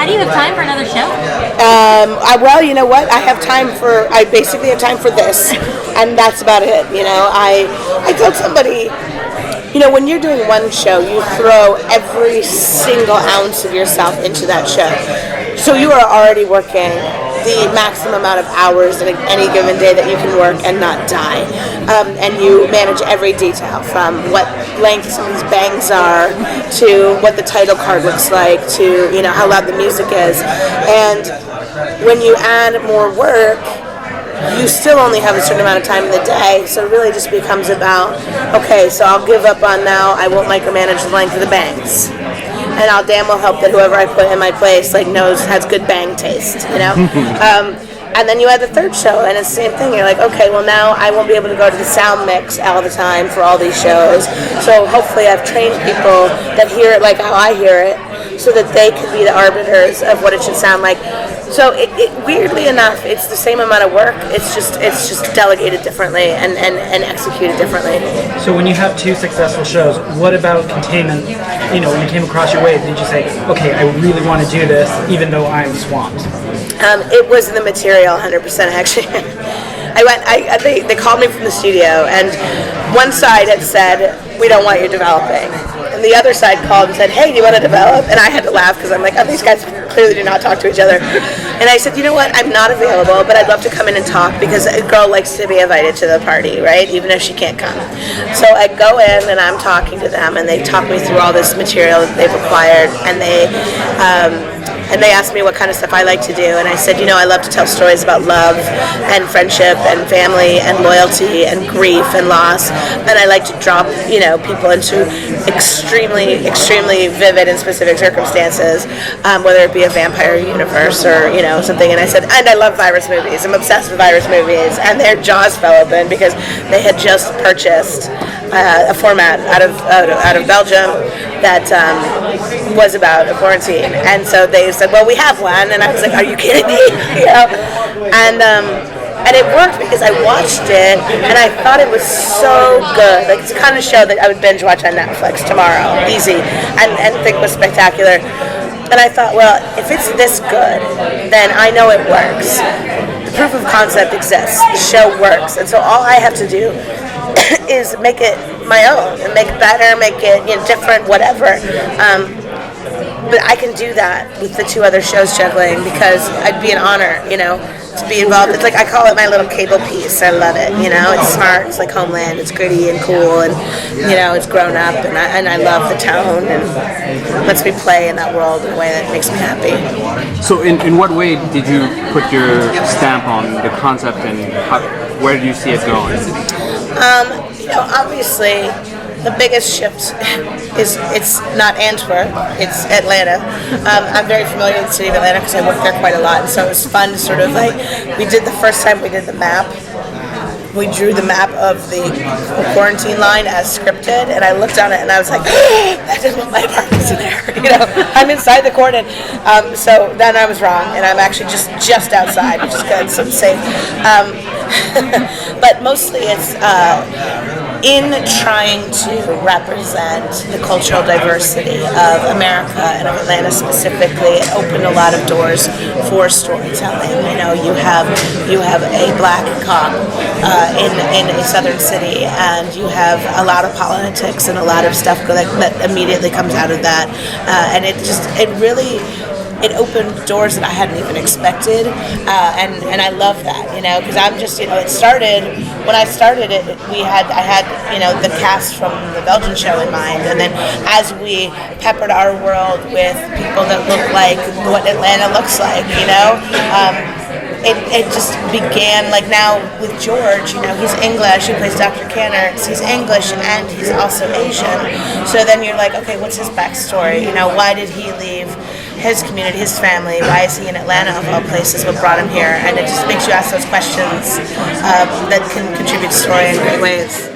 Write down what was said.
How do you have time for another show? Well, you know what? I basically have time for this, and that's about it. I told somebody, when you're doing one show, you throw every single ounce of yourself into that show. So you are already working the maximum amount of hours in any given day that you can work and not die. And you manage every detail, from what length some of these bangs are, to what the title card looks like, to how loud the music is. And when you add more work, you still only have a certain amount of time in the day, so it really just becomes about, okay, so I'll give up on now, I won't micromanage the length of the bangs. And I'll damn well hope that whoever I put in my place has good bang taste, And then you add the third show, and it's the same thing. You're like, okay, well now I won't be able to go to the sound mix all the time for all these shows. So hopefully I've trained people that hear it like how I hear it, so that they can be the arbiters of what it should sound like. So it weirdly enough, it's the same amount of work. It's just delegated differently and executed differently. So when you have two successful shows, what about Containment? When you came across your way, did you say, okay, I really want to do this, even though I'm swamped? It was the material, 100% actually. They called me from the studio, and one side had said, we don't want you developing. And the other side called and said, hey, do you want to develop? And I had to laugh because I'm like, oh, these guys clearly do not talk to each other. And I said, you know what, I'm not available, but I'd love to come in and talk, because a girl likes to be invited to the party, right, even if she can't come. So I go in and I'm talking to them, and they talk me through all this material that they've acquired, and they asked me what kind of stuff I like to do, and I said, I love to tell stories about love and friendship and family and loyalty and grief and loss, and I like to drop, people into extremely, extremely vivid and specific circumstances, whether it be a vampire universe or, something. And I said, and I love virus movies. I'm obsessed with virus movies, and their jaws fell open because they had just purchased a format out of Belgium that was about a quarantine, and so they said, well, we have one, and I was like, are you kidding me? And it worked because I watched it and I thought it was so good. Like, it's the kind of show that I would binge watch on Netflix tomorrow, easy, and think was spectacular. And I thought, well, if it's this good, then I know it works. The proof of concept exists. The show works, and so all I have to do is make it my own and make it better, make it different, whatever. But I can do that with the two other shows juggling, because I'd be an honor, to be involved. It's like, I call it my little cable piece. I love it, It's smart. It's like Homeland. It's gritty and cool, and it's grown up, and I love the tone, and lets me play in that world in a way that makes me happy. So in what way did you put your stamp on the concept, and where do you see it going? Obviously, the biggest shift is it's not Antwerp, it's Atlanta. I'm very familiar with the city of Atlanta because I work there quite a lot, and so it was fun to sort of the first time we did the map, we drew the map of the quarantine line as scripted, and I looked on it and I was like, that doesn't look like my apartment's in there. I'm inside the cordon. So then I was wrong, and I'm actually just outside, which is good, so it's safe. But mostly it's in trying to represent the cultural diversity of America and of Atlanta specifically. It opened a lot of doors for storytelling. You have a black cop in a southern city, and you have a lot of politics and a lot of stuff that immediately comes out of that, and it opened doors that I hadn't even expected, and I love that, because I'm just, it started, when I started it, I had the cast from the Belgian show in mind, and then as we peppered our world with people that look like what Atlanta looks like, it just began, like now with George, he's English, he plays Dr. Cannerts, he's English and he's also Asian. So then you're like, okay, what's his backstory? Why did he leave his community, his family? Why is he in Atlanta of all places? What brought him here? And it just makes you ask those questions that can contribute to the story in great ways.